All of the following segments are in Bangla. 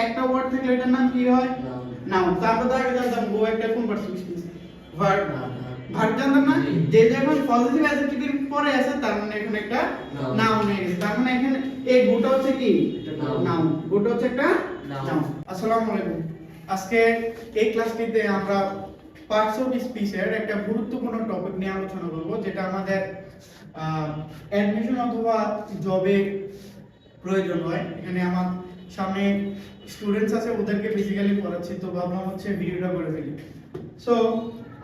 একটা ওয়ার্ড থাকলে এটার নাম কি হয়? নাউন। তো আমরা তো আগে জানতাম গো একটা কোন পার্টিসিপল স্পিচ? ভার্ব। ভার্ব জানতাম না? যে যখন পজিটিভ অ্যাডজেক্টিভের পরে আছে তার মানে এখানে একটা নাউন হয়ে গেছে। তার মানে এখানে এই গোটা হচ্ছে কি? নাউন। গোটা হচ্ছে একটা নাউন। আসসালামু আলাইকুম। আজকে এই ক্লাসটিতে আমরা পার্টস অফ স্পিচের একটা গুরুত্বপূর্ণ টপিক নিয়ে আলোচনা করব, যেটা আমাদের অ্যাডমিশন অথবা জবে প্রয়োজন হয়। এখানে আমার সামনে স্টুডেন্টস আছে, ওদেরকে বেসিক্যালি পড়াচ্ছি, তো ভাবলাম হচ্ছে ভিডিওটা করে ফেলি। সো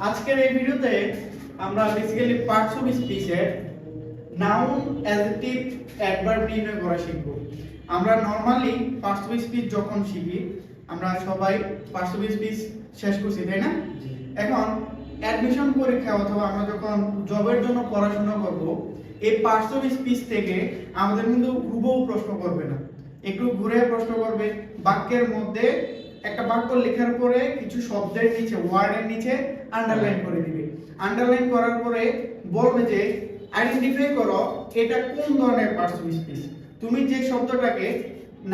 আজকের এই ভিডিওতে আমরা বেসিক্যালি পার্টস অফ স্পিচের নাউন, অ্যাডজেক্টিভ, অ্যাডভার্ব নির্ণয় করা শিখব। আমরা নরমালি পার্টস অফ স্পিচ যখন শিখি আমরা সবাই পার্টস অফ স্পিচ শেষ করছি, তাই না? এখন অ্যাডমিশন পরীক্ষা অথবা আমরা যখন জবের জন্য পড়াশোনা করব, এই পার্টস অফ স্পিচ থেকে আমাদের কিন্তু হুবহু প্রশ্ন করবে না, একটু ঘুরে প্রশ্ন করবে। বাক্যের মধ্যে একটা বাক্য লেখার পরে কিছু শব্দের নিচে, ওয়ার্ডের নিচে আন্ডারলাইন করে দিবে। আন্ডারলাইন করার পরে বলবে যে আইডেন্টিফাই করো এটা কোন ধরনের পার্টস অফ স্পিচ। তুমি যে শব্দটাকে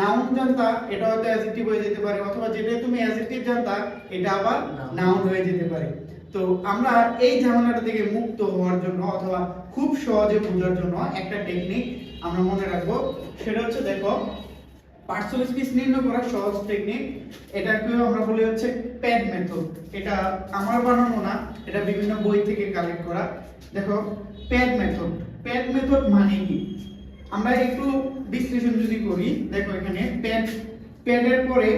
নাউন জানতা এটা হয়তো অ্যাডজেক্টিভ হয়ে যেতে পারে, অথবা যেটা তুমি অ্যাডজেক্টিভ জানতা এটা আবার নাউন হয়ে যেতে পারে। তো আমরা এই ঝামেলাটা থেকে মুক্ত হওয়ার জন্য অথবা খুব সহজে বোঝার জন্য একটা টেকনিক আমরা মনে রাখবো, সেটা হচ্ছে দেখো পার্টস অফ স্পিচ নির্ণয় করার সহজ টেকনিক। এটাকে আমরা বলি হচ্ছে প্যাড মেথড। এটা আমার বানানো না, এটা বিভিন্ন বই থেকে কালেক্ট করা। দেখো প্যাড মেথড, প্যাড মেথড মানে কি আমরা একটু বিশ্লেষণ যদি করি, দেখো এখানে প্যাডের পরে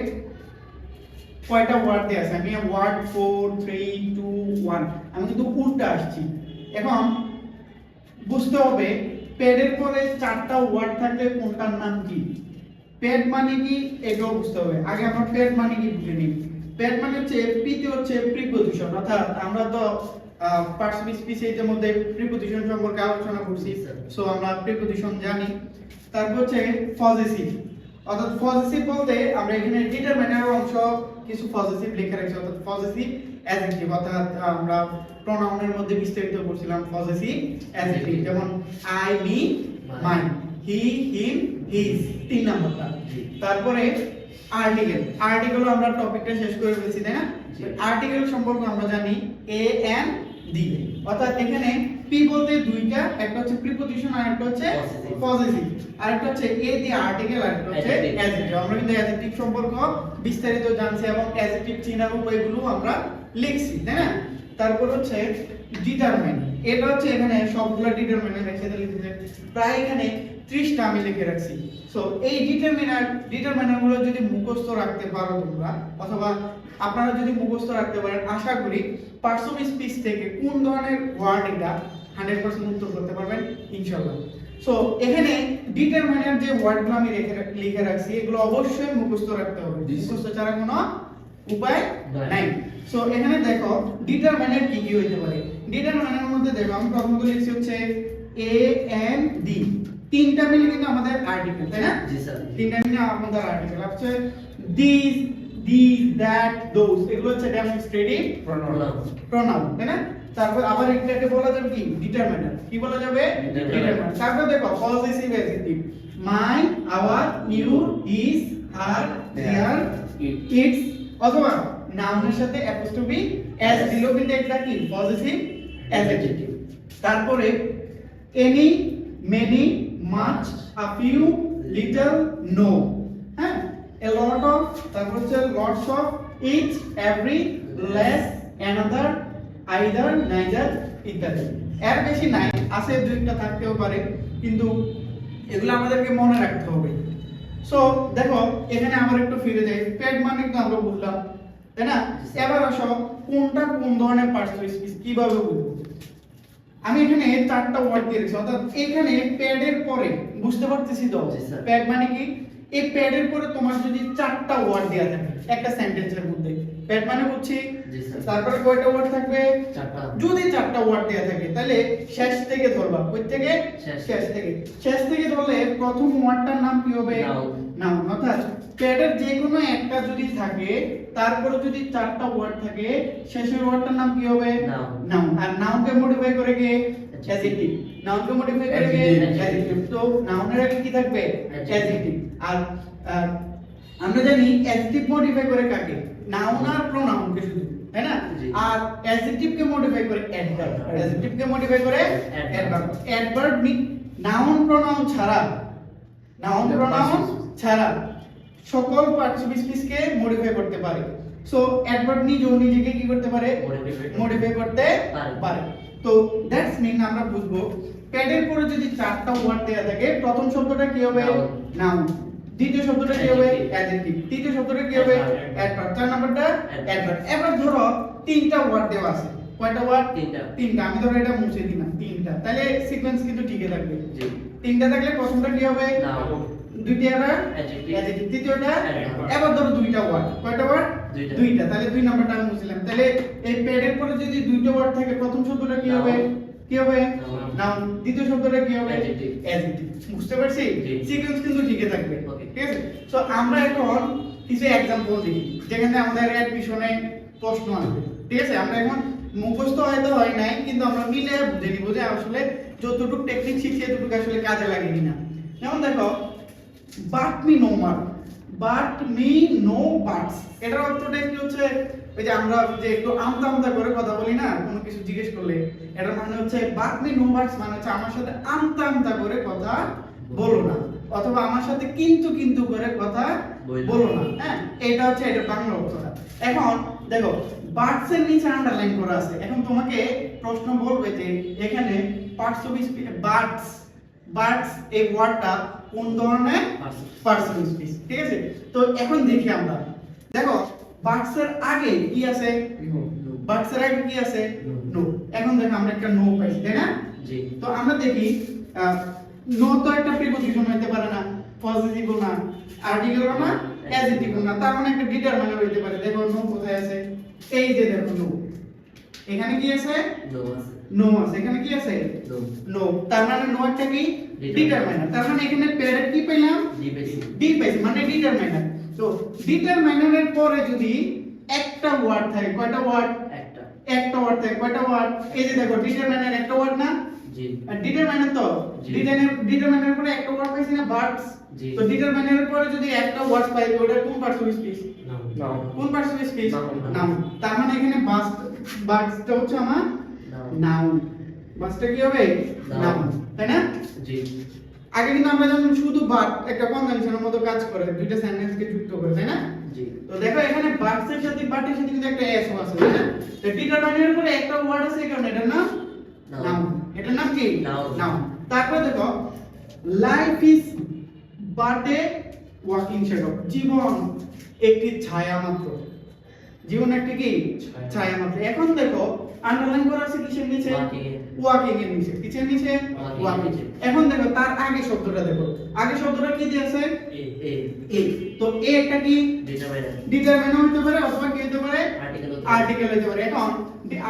কয়টা ওয়ার্ড দেয়া আছে? আমি ওয়ার্ড 4 3 2 1 আমি কিন্তু উল্টা আসছি। এখন বুঝতে হবে প্যাডের পরে চারটা ওয়ার্ড থাকলে কোনটার নাম কি। প্যাড মানে কি এটাও বুঝতে হবে। আগে আমরা প্যাড মানে কি বুঝে নিই। প্যাড মানে হচ্ছে পিতে হচ্ছে প্রিপজিশন, অর্থাৎ আমরা তো পার্টস অফ স্পিচের মধ্যে প্রিপজিশন সম্পর্কে আলোচনা করছি, সো আমরা প্রিপজিশন জানি। তারপর হচ্ছে পজেসিভ, অর্থাৎ পজেসিভ বলতে আমরা এখানে ডিটারমিনার অংশ কিছু পজেসিভ লিখে রাখছি, অর্থাৎ পজেসিভ অ্যাডজেক্টিভ, অর্থাৎ আমরা প্রোনাউনের মধ্যে বিস্তারিত করছিলাম পজেসিভ অ্যাডজেক্টিভ, যেমন I, me, mine, he, him, his, 3 নাম্বারটা। তারপরে আর্টিকেল, আর্টিকেল আমরা টপিকটা শেষ করে ফেলেছি, তাই না? আর্টিকেল সম্পর্কে আমরা জানি এ এন ডি, অর্থাৎ এখানে পি বলতে দুইটা, একটা হচ্ছে প্রিপজিশন আর একটা হচ্ছে পজেসিভ, আর একটা হচ্ছে এ দিয়ে আর্টিকেল আর একটা হচ্ছে অ্যাডজেক্টিভ। আমরা কিন্তু অ্যাডজেক্টিভ সম্পর্কে বিস্তারিত জানছি এবং অ্যাডজেক্টিভ চিনার উপায়গুলো আমরা লিখছি, তাই না? তারপর হচ্ছে ডিটারমাইন, এটা হচ্ছে এখানে সবগুলা ডিটারমিনার একসাথে লিখেছে, প্রায় এখানে 30টা আমি লিখে রাখছি। সো এই ডিটারমিনারগুলো যদি মুখস্থ রাখতে পারো তোমরা, অথবা আপনারা যদি মুখস্থ রাখতে পারেন, আশা করি পার্টস অফ স্পিচ থেকে কোন ধরনের ওয়ার্ড এটা 100% উত্তর করতে পারবেন ইনশাআল্লাহ। সো এখানে ডিটারমিনার যে ওয়ার্ডগুলো আমি লিখে রাখছি এগুলো অবশ্যই মুখস্থ রাখতে হবে, মুখস্থ ছাড়া কোনো উপায় নাই। সো এখানে দেখো ডিটারমিনার কি কি হতে পারে। ডিটারমিনারের মধ্যে দেখো আমি প্রথমত লিখছি হচ্ছে এ এন ডি, তিনটা মিলে কিন্তু আমাদের আর্টিকেল, তাই না? জি স্যার, তিনটা মিলে আমাদের আর্টিকেল আছে। দিস, দ্যাট, দোজ, এগুলো হচ্ছে ডেমনস্ট্রেটিভ প্রোনাউন, তাই না? তারপর আবার একটাকে বলা যাবে কি ডিটারমিনার, কি বলা যাবে ডিটারমিনার। তারপর দেখো possessive adjective my, our, your, his, her, their, its, অথবা নাউনের সাথে অ্যাপোস্ট্রফি এস দিলেও কিন্তু এটা কি পজেসিভ অ্যাডজেক্টিভ। তারপরে any, many, much, a few, little, no, হ্যাঁ, এ লট অফ, তারপর হচ্ছে lots of, each, every, less, another, either, neither ইত্যাদি। এর বেশি নাই, আছে দুইটা থাকতেও পারে, কিন্তু এগুলো আমাদেরকে মনে রাখতে হবে। সো দেখো এখানে আবার একটু ফিরে যাই, প্যাড মানে তো আমরা বুঝলাম, তাই না? এবার আসো কোনটা কোন ধরনের পার্টস অফ স্পিচ কিভাবে বুঝবো। আমি এখানে চারটা ওয়ার্ড দিয়ে রেখেছি, অর্থাৎ এখানে প্যাডের পরে বুঝতে পারতেছি তো প্যাড মানে কি। এই প্যাডের পরে তোমার যদি চারটা ওয়ার্ড দেয়া থাকে একটা সেন্টেন্সের মধ্যে, প্যাড মানে বুঝছি, তারপরে কয়টা ওয়ার্ড থাকবে? চারটা। যদি চারটা ওয়ার্ড দেয়া থাকে তাহলে শেষ থেকে ধরবা, কই থেকে? শেষ থেকে। শেষ থেকে ধরলে প্রথম ওয়ার্ডটার নাম কি হবে? নাউন। অর্থাৎ প্যাডের যে কোনো একটা যদি থাকে তারপরে যদি চারটা ওয়ার্ড থাকে শেষের ওয়ার্ডটার নাম কি হবে? নাউন। আর নাউনকে মডিফাই করে কে? অ্যাডজেক্টিভ। নাউনকে মডিফাই করে কে? অ্যাডজেক্টিভ। তো নাউনের আগে কি থাকবে? অ্যাডজেক্টিভ। আর আমরা জানি অ্যাডজেক্টিভ মডিফাই করে কাকে, নাউন আর প্রোনাউনকে শুধু, তাই না? আর অ্যাডজেক্টিভকে মডিফাই করে অ্যাডভার্ব, অ্যাডজেক্টিভকে মডিফাই করে অ্যাডভার্ব। অ্যাডভার্ব নাউন প্রোনাউন ছাড়া, নাউন প্রোনাউন ছাড়া সকল পার্টিসিপল স্পিচকে মডিফাই করতে পারে। সো অ্যাডভার্ব নিজেকে কি করতে পারে, মডিফাই করতে পারে। তো দ্যাটস মিন আমরা বুঝবো প্যাডের পরে যদি চারটা ওয়ার্ড দেয়া থাকে, প্রথম শব্দটা কি হবে, নাউন, দ্বিতীয় শব্দটা কি হবে, অ্যাডজেক্টিভ, তৃতীয় শব্দটা কি হবে, অ্যাডভার্ব, চার নাম্বারটা অ্যাডভার্ব। এবার ধরো তিনটা ওয়ার্ড দেওয়া আছে, কয়টা ওয়ার্ড, তিনটা, আমি ধরো এটা মুছে দিলাম তিনটা, তাহলে সিকোয়েন্স কিন্তু ঠিকই থাকবে। তিনটা থাকলে প্রথমটা কি হবে, নাউন, দ্বিতীয়টা অ্যাডজেক্টিভ, তৃতীয়টা অ্যাডভার্ব। এবার ধরো দুইটা ওয়ার্ড, কয়টা ওয়ার্ড, দুইটা, তাহলে দুই নাম্বারটা আমি মুছলাম। তাহলে এই প্যাডের পরে যদি দুইটা ওয়ার্ড থাকে, প্রথম শব্দটা কি হবে, কি হবে, নাউন, দ্বিতীয় শব্দটা কি হবে, অ্যাডজেক্টিভ। বুঝতে পারছি? সিকোয়েন্স কিন্তু ঠিকই থাকবে, ঠিক আছে? সো আমরা এখন কিছু एग्जांपल দেখি যেখানে আমাদের অ্যাডমিশনে প্রশ্ন আসবে, ঠিক আছে? আমরা এখন মুখস্থ হয়তো হয় নাই, কিন্তু আমরা মিলে বুঝে নিব যে আসলে যতটুকু টেকনিক শিখছি এতটুকু আসলে কাজে লাগে কিনা। যেমন দেখো, বাট মি নো মার, বাট মি নো বাটস, এটার অর্থটা কি হচ্ছে, ওই যে আমরা যে একটু আমতা আমতা করে কথা বলি না কোনো কিছু জিজ্ঞেস করলে, এটার মানে হচ্ছে বাট মি নো বাটস মানে হচ্ছে আমার সাথে আমতা আমতা করে কথা বলো না, অথবা আমার সাথে কিন্তু কিন্তু করে কথা বলো না। হ্যাঁ, এটা হচ্ছে এটা বাংলা অর্থটা। এখন দেখো বাটস এর নিচে আন্ডারলাইন করা আছে। এখন তোমাকে প্রশ্ন বলবে যে এখানে পার্টস অফ স্পিচ, বাটস, বাটস এই ওয়ার্ডটা কোন ধরনের পার্টস অফ স্পিচ, ঠিক আছে? তো এখন দেখি আমরা, দেখো বাটস এর আগে কি আছে, বাটস এর আগে কি আছে, নো। এখন দেখো আমরা একটা নো পাইছি, তাই না? জি। তো আমরা দেখি নো তো একটা প্রিপজিশন হইতে পারে না, পজিটিভও না, আর্টিকেলও না, অ্যাডজেক্টিভও না, তার মানে একটা ডিটারমাইনার হইতে পারে। দেখো নো কোথায় আছে, এই যে দেখো নো, এখানে কি আছে, নো আছে, নো আছে, এখানে কি আছে, নো, নো, তার মানে নো একটা কি ডিটারমাইনার। তার মানে এখানে প্যারেট কি পেলাম, ডি পাইছি, মানে ডিটারমাইনার। তো ডিটারমাইনারের পরে যদি একটা ওয়ার্ড থাকে, কয়টা ওয়ার্ড, একটা ওয়ার্ড থাকে, কয়টা ওয়ার্ড, এই যে দেখো ডিটারমাইনার একটা ওয়ার্ড না, জি, আর ডিটারমাইনার তো ডিটারমাইনার পরে একটা ওয়ার্ড পাইছি না, বাটস। তো ডিটারমাইনারের পরে যদি একটা ওয়ার্ড পাই, ওটা কোন পার্টস অফ স্পিচ, নাউন, কোন পার্টস অফ স্পিচ, নাউন। তার মানে এখানে বাটসটা হচ্ছে আমার নাউন, বাটসটা কি হবে, নাউন, তাই না? জি। আগে কিন্তু আমরা যেমন শুধু বাট একটা কনজাংশনের মতো কাজ করে, দুইটা সেন্টেন্সকে যুক্ত করে, তাই না? জি। তো দেখো এখানে বাটসের সাথে বাটের সাথে কিন্তু একটা এস আছে, তাই না? তো ডিটারমাইনারের পরে একটা ওয়ার্ড আছে, কারণ এটা না নাউন, এটার নাম কি, নাউন। তারপর দেখো life is but a walking shadow, জীবন একটি ছায়া মাত্র, জীবন একটি কি ছায়া মাত্র। এখন দেখো আন্ডারলাইন করা আছে কিসের নিচে, ওয়াকিং এর নিচে, কিসের নিচে, ওয়াকিং। এখন দেখো তার আগে শব্দটা দেখো, আগে শব্দটা কি দিয়েছে, এ। তো এ একটা কি ডিটারমাইনার হতে পারে, অথবা কি হতে পারে, আর্টিকেল হতে পারে। এখন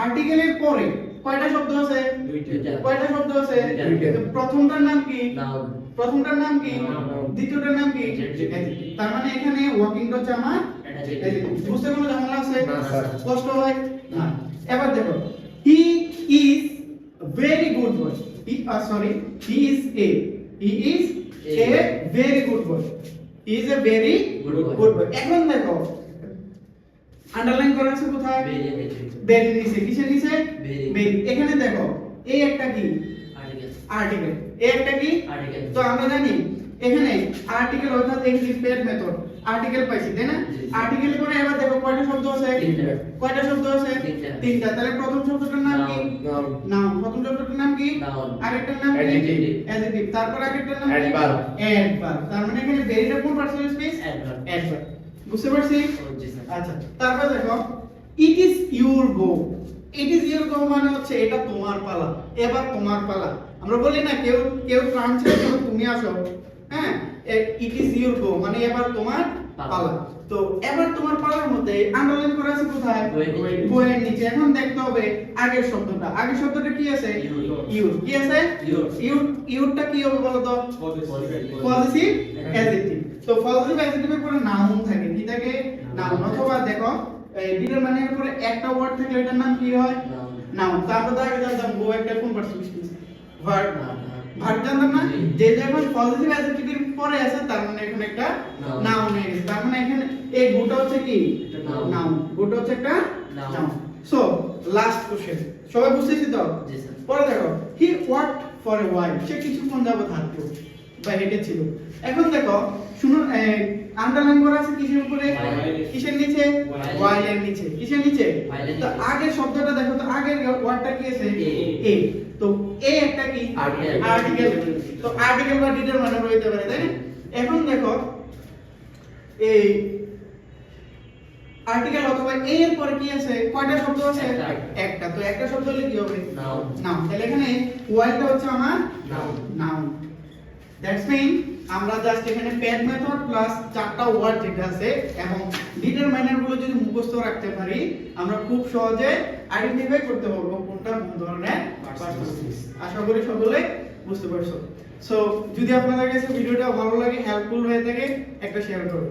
আর্টিকেলের পরে কয়টা শব্দ আছে, দুইটা, কয়টা শব্দ আছে, দুইটা। প্রথমটার নাম কি, নাউন, প্রথমটার নাম কি, দ্বিতীয়টার নাম কি, তার মানে এখানে ওয়াকিংটা হচ্ছে আমার অ্যাডজেক্টিভ। বুঝতে কোনো ঝামেলা আছে, স্পষ্ট হয় না? এবার দেখো he is very good boy, he is a very good boy, he is a very good boy. এখন দেখো আন্ডারলাইন করা আছে কোথায়, ভেরি নিচে, কিসের নিচে, ভেরি। এখানে দেখো এই একটা কি আর্টিকেল, এই একটা কি আর্টিকেল। তো আমরা জানি এখানে আর্টিকেল অর্থাৎ ইংলিশ পেড মেথড, আর্টিকেল পাইছি, তাই না? আর্টিকেল করে এবার দেখো কয়টা শব্দ আছে, কয়টা শব্দ আছে, তিনটা। তাহলে প্রথম শব্দটার নাম কি, নাউন, প্রথম শব্দটার নাম কি, আরেকটার নাম কি, অ্যাডজেক্টিভ, তারপর আরেকটার নাম কি, অ্যাডভার্ব। তার মানে এখানে ভেরিটা কোন পার্টস অফ স্পিচ, অ্যাডভার্ব। বুঝতে পারছি? আচ্ছা, তারপর দেখো it is your go, it is your go মানে হচ্ছে এটা তোমার পালা, এবার তোমার পালা। আমরা বলি না কেউ কেউ প্রাণ ছেড়ে তুমি আসো, হ্যাঁ, ইট ইজ ইউর গো মানে এবার তোমার পালা। তো এবার তোমার পালার মধ্যে আন্ডারলাইন করা আছে কোথায়, বইয়ের নিচে। এখন দেখতে হবে আগের শব্দটা, আগের শব্দটা কি আছে, ইউর, কি আছে, ইউরটা কি হবে বলো তো, পজিটিভ অ্যাডজেক্টিভ। তো পজিটিভ অ্যাডজেক্টিভের পরে নাউন থাকে, কি থাকে, নাউন। অথবা দেখো ডিটারমাইনারের পরে একটা ওয়ার্ড থাকলে এটার নাম কি হয়, নাউন। তারপর আগে জানতাম গো একটা কোন parts of speech, verb, verb জানতাম না, যে যখন পজিটিভ অ্যাডজেক্টিভের পরে আছে তার মানে এখানে একটা নাউন হয়ে গেছে। তার মানে এখানে এই গুটা হচ্ছে কি Noun. নাউন, গুটা হচ্ছে একটা Noun. Noun. So last question, সবাই বুঝতেছি তো? জি স্যার। পরে দেখো, হি ওয়ার্কড ফর এ ওয়াইল, সে কিছুক্ষণ যাবত হাঁটতো বা হেঁটেছিল। এখন দেখো শুনো, আন্ডারলাইন করা আছে কিসের উপরে? While. কিসের নিচে? While. ওয়াইল এর নিচে। কিসের নিচে? While এর তো নিচে। আগের শব্দটা দেখো তো, আগের ওয়ার্ডটা কি আছে? A. এ। তো এ একটা কি? Article. আর্টিকেল। তো আর্টিকেল বা ডিটারমাইনার হইতে পারে, তাই না? এখন দেখো এই আর্টিকেল অথবা এ এর পরে কি আছে? কয়টা শব্দ আছে? একটা। একটা। তো একটা শব্দ হলে কি হবে? Noun. নাউন। তাহলে এখানে ওয়াইলটা হচ্ছে আমার Noun. নাউন। দ্যাটস মিন আমরা জাস্ট এখানে প্যাড মেথড প্লাস চারটা ওয়ার্ড যেটা আছে এবং ডিটারমাইনার গুলো যদি মুখস্থ রাখতে পারি, আমরা খুব সহজে আইডেন্টিফাই করতে পারবো কোনটা কোন ধরনের পার্সোনালিটিস। আশা করি সকলে বুঝতে পারছো। সো যদি আপনাদের কাছে ভিডিওটা ভালো লাগে, হেল্পফুল হয়ে থাকে, একটা শেয়ার করুন।